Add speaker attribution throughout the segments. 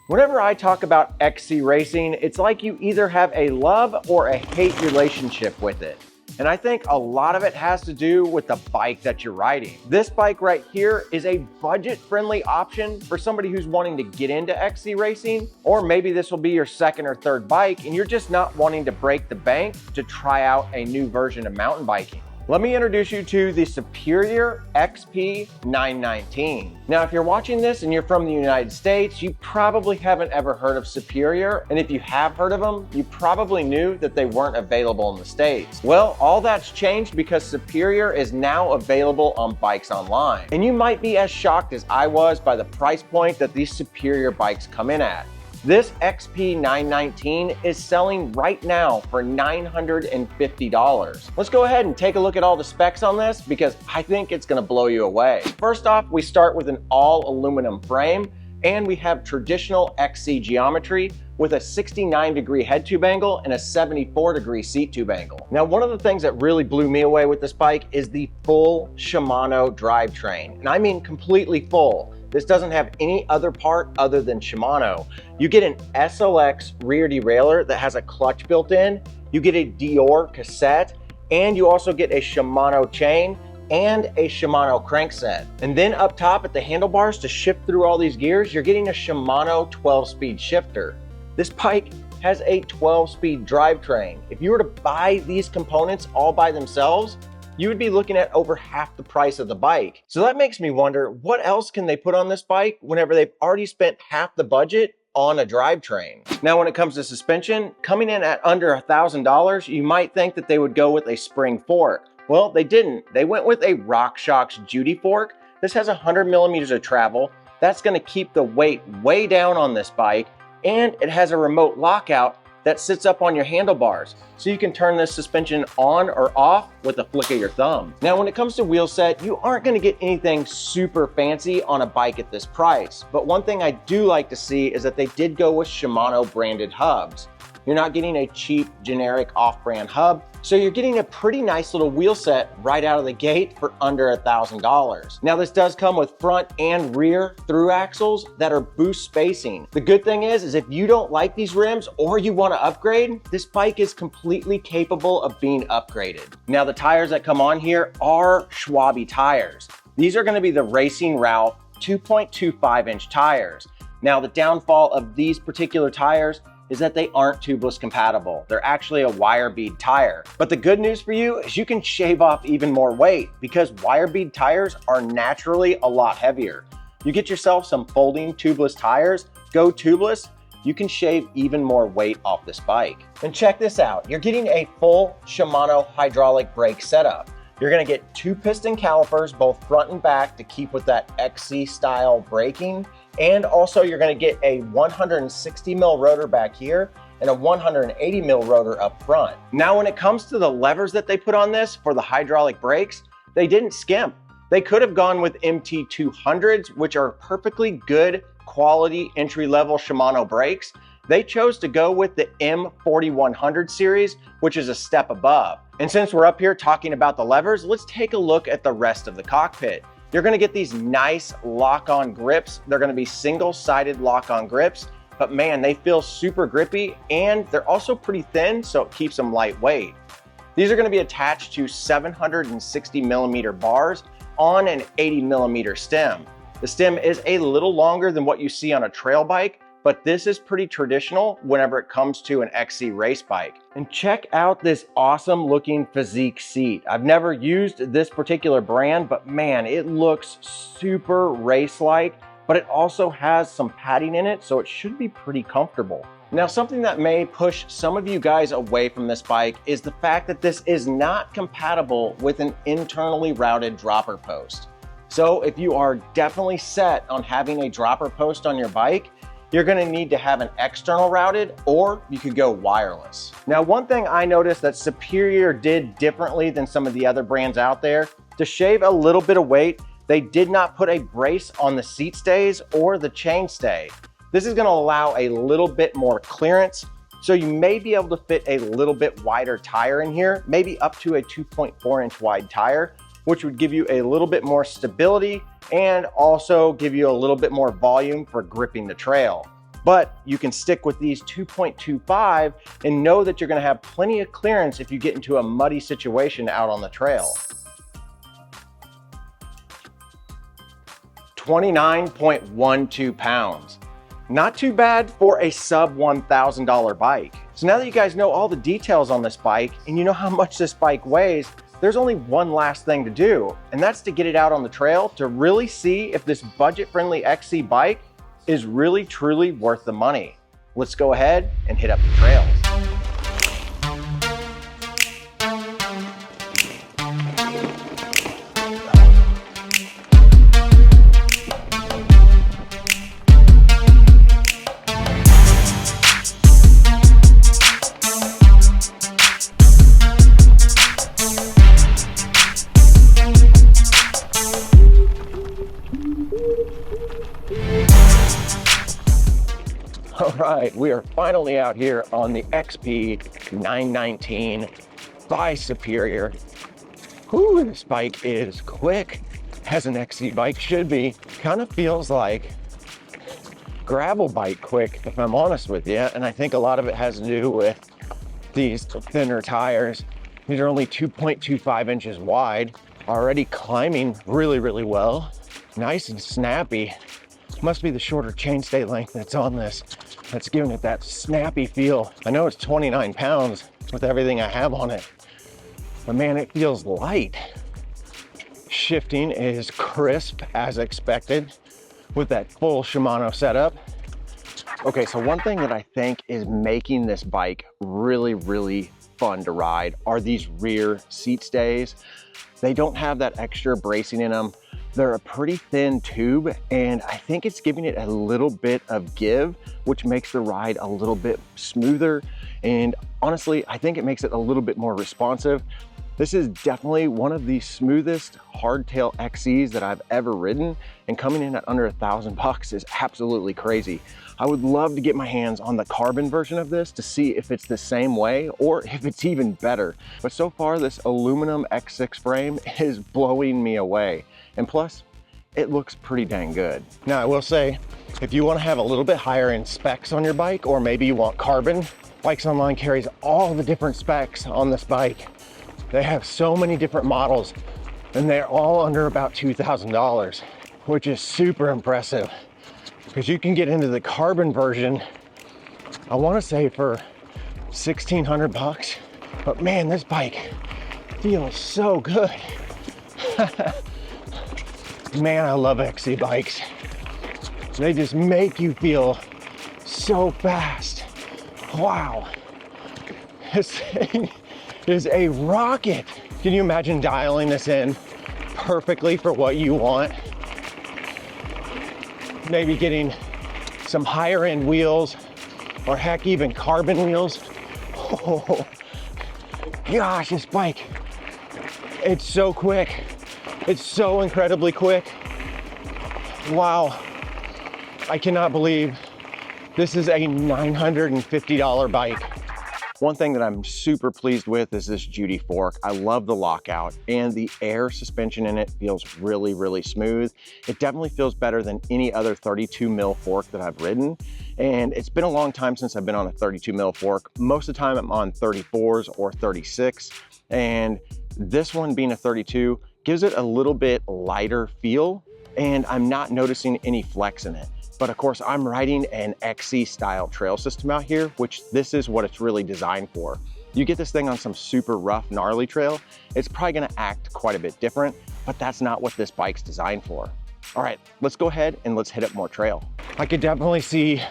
Speaker 1: Whenever I talk about XC racing, it's like you either have a love or a hate relationship with it. And I think a lot of it has to do with the bike that you're riding. This bike right here is a budget-friendly option for somebody who's wanting to get into XC racing, or maybe this will be your second or third bike and you're just not wanting to break the bank to try out a new version of mountain biking. Let me introduce you to the Superior XP919. Now, if you're watching this and you're from the United States, you probably haven't ever heard of Superior. And if you have heard of them, you probably knew that they weren't available in the States. Well, all that's changed because Superior is now available on Bikes Online. And you might be as shocked as I was by the price point that these Superior bikes come in at. This XP919 is selling right now for $950. Let's go ahead and take a look at all the specs on this because I think it's gonna blow you away. First off, we start with an all aluminum frame and we have traditional XC geometry with a 69-degree head tube angle and a 74-degree seat tube angle. Now, one of the things that really blew me away with this bike is the full Shimano drivetrain, and I mean completely full. This doesn't have any other part other than Shimano. You get an SLX rear derailleur that has a clutch built in, you get a Dior cassette, and you also get a Shimano chain and a Shimano crankset. And then up top at the handlebars to shift through all these gears, you're getting a Shimano 12-speed shifter. This bike has a 12-speed drivetrain. If you were to buy these components all by themselves, you would be looking at over half the price of the bike. So that makes me wonder, what else can they put on this bike whenever they've already spent half the budget on a drivetrain? Now, when it comes to suspension, coming in at under $1,000, you might think that they would go with a spring fork. Well, they didn't. They went with a RockShox Judy fork. This has 100 millimeters of travel. That's gonna keep the weight way down on this bike, and it has a remote lockout that sits up on your handlebars. So you can turn this suspension on or off with a flick of your thumb. Now, when it comes to wheel set, you aren't gonna get anything super fancy on a bike at this price. But one thing I do like to see is that they did go with Shimano branded hubs. You're not getting a cheap, generic off-brand hub. So you're getting a pretty nice little wheel set right out of the gate for under $1,000. Now, this does come with front and rear through axles that are boost spacing. The good thing is if you don't like these rims or you want to upgrade, this bike is completely capable of being upgraded. Now, the tires that come on here are Schwalbe tires. These are going to be the Racing Ralph 2.25-inch tires. Now, the downfall of these particular tires is that they aren't tubeless compatible. They're actually a wire bead tire. But the good news for you is you can shave off even more weight because wire bead tires are naturally a lot heavier. You get yourself some folding tubeless tires, go tubeless, you can shave even more weight off this bike. And check this out, you're getting a full Shimano hydraulic brake setup. You're gonna get 2 piston calipers, both front and back, to keep with that XC style braking. And also you're gonna get a 160 mil rotor back here and a 180 mil rotor up front. Now, when it comes to the levers that they put on this for the hydraulic brakes, they didn't skimp. They could have gone with MT200s, which are perfectly good quality entry-level Shimano brakes. They chose to go with the M4100 series, which is a step above. And since we're up here talking about the levers, let's take a look at the rest of the cockpit. You're gonna get these nice lock-on grips. They're gonna be single-sided lock-on grips, but man, they feel super grippy and they're also pretty thin, so it keeps them lightweight. These are gonna be attached to 760 millimeter bars on an 80 millimeter stem. The stem is a little longer than what you see on a trail bike, but this is pretty traditional whenever it comes to an XC race bike. And check out this awesome looking Physique seat. I've never used this particular brand, but man, it looks super race-like, but it also has some padding in it, so it should be pretty comfortable. Now, something that may push some of you guys away from this bike is the fact that this is not compatible with an internally routed dropper post. So if you are definitely set on having a dropper post on your bike, you're gonna need to have an external routed, or you could go wireless. Now, one thing I noticed that Superior did differently than some of the other brands out there, to shave a little bit of weight, they did not put a brace on the seat stays or the chain stay. This is gonna allow a little bit more clearance, so you may be able to fit a little bit wider tire in here, maybe up to a 2.4-inch wide tire, which would give you a little bit more stability and also give you a little bit more volume for gripping the trail. But you can stick with these 2.25 and know that you're gonna have plenty of clearance if you get into a muddy situation out on the trail. 29.12 pounds. Not too bad for a sub $1,000 bike. So now that you guys know all the details on this bike and you know how much this bike weighs, there's only one last thing to do, and that's to get it out on the trail to really see if this budget-friendly XC bike is really truly worth the money. Let's go ahead and hit up the trails. All right, we are finally out here on the XP919 by Superior. Whew, this bike is quick, as an XC bike should be. Kind of feels like gravel bike quick, if I'm honest with you. And I think a lot of it has to do with these thinner tires. These are only 2.25 inches wide, already climbing really, really well. Nice and snappy. Must be the shorter chainstay length that's on this that's giving it that snappy feel. I know it's 29 pounds with everything I have on it, but man, it feels light. Shifting is crisp as expected with that full Shimano setup. Okay, so one thing that I think is making this bike really, really fun to ride are these rear seat stays. They don't have that extra bracing in them. They're a pretty thin tube, and I think it's giving it a little bit of give, which makes the ride a little bit smoother. And honestly, I think it makes it a little bit more responsive. This is definitely one of the smoothest hardtail XCs that I've ever ridden, and coming in at under $1,000 is absolutely crazy. I would love to get my hands on the carbon version of this to see if it's the same way or if it's even better. But so far, this aluminum X6 frame is blowing me away. And plus, it looks pretty dang good. Now, I will say, if you want to have a little bit higher end specs on your bike, or maybe you want carbon, Bikes Online carries all the different specs on this bike. They have so many different models, and they're all under about $2,000, which is super impressive, because you can get into the carbon version, I want to say for $1,600, but man, this bike feels so good. Man, I love XC bikes. They just make you feel so fast. Wow, this thing is a rocket. Can you imagine dialing this in perfectly for what you want? Maybe getting some higher end wheels, or heck, even carbon wheels. Oh, gosh, this bike, it's so quick. It's so incredibly quick. Wow, I cannot believe this is a $950 bike. One thing that I'm super pleased with is this Judy fork. I love the lockout, and the air suspension in it feels really, really smooth. It definitely feels better than any other 32 mil fork that I've ridden. And it's been a long time since I've been on a 32 mil fork. Most of the time I'm on 34s or 36. And this one being a 32 gives it a little bit lighter feel, and I'm not noticing any flex in it. But of course, I'm riding an XC style trail system out here, which this is what it's really designed for. You get this thing on some super rough, gnarly trail, it's probably gonna act quite a bit different, but that's not what this bike's designed for. All right, let's go ahead and let's hit up more trail. I could definitely see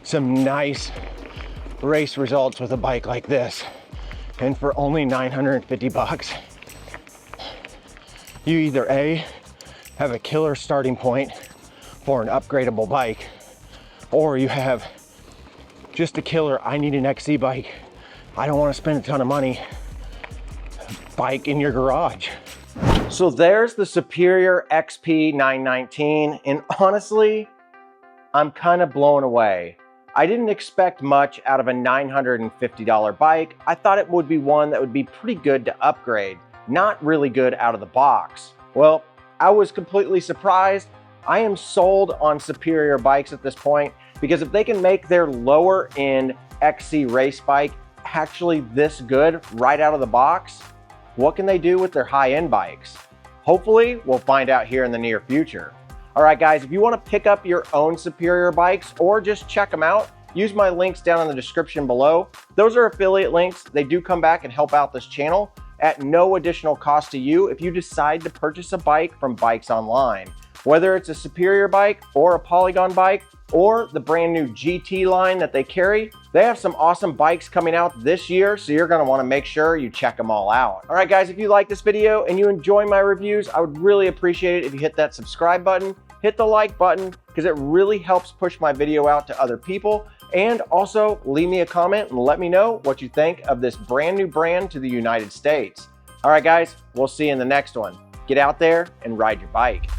Speaker 1: some nice race results with a bike like this. And for only $950, you either A, have a killer starting point for an upgradable bike, or you have just a killer, I need an XC bike, I don't want to spend a ton of money, bike in your garage. So there's the Superior XP919, and honestly, I'm kind of blown away. I didn't expect much out of a $950 bike. I thought it would be one that would be pretty good to upgrade, not really good out of the box. Well, I was completely surprised. I am sold on Superior bikes at this point. Because if they can make their lower end XC race bike actually this good right out of the box, what can they do with their high-end bikes? Hopefully, we'll find out here in the near future. All right, guys, if you want to pick up your own Superior bikes or just check them out, use my links down in the description below. Those are affiliate links. They do come back and help out this channel at no additional cost to you if you decide to purchase a bike from Bikes Online. Whether it's a Superior bike or a Polygon bike or the brand new GT line that they carry, they have some awesome bikes coming out this year, so you're gonna wanna make sure you check them all out. All right, guys, if you like this video and you enjoy my reviews, I would really appreciate it if you hit that subscribe button, hit the like button, because it really helps push my video out to other people. And also leave me a comment and let me know what you think of this brand new brand to the United States. All right, guys, we'll see you in the next one. Get out there and ride your bike.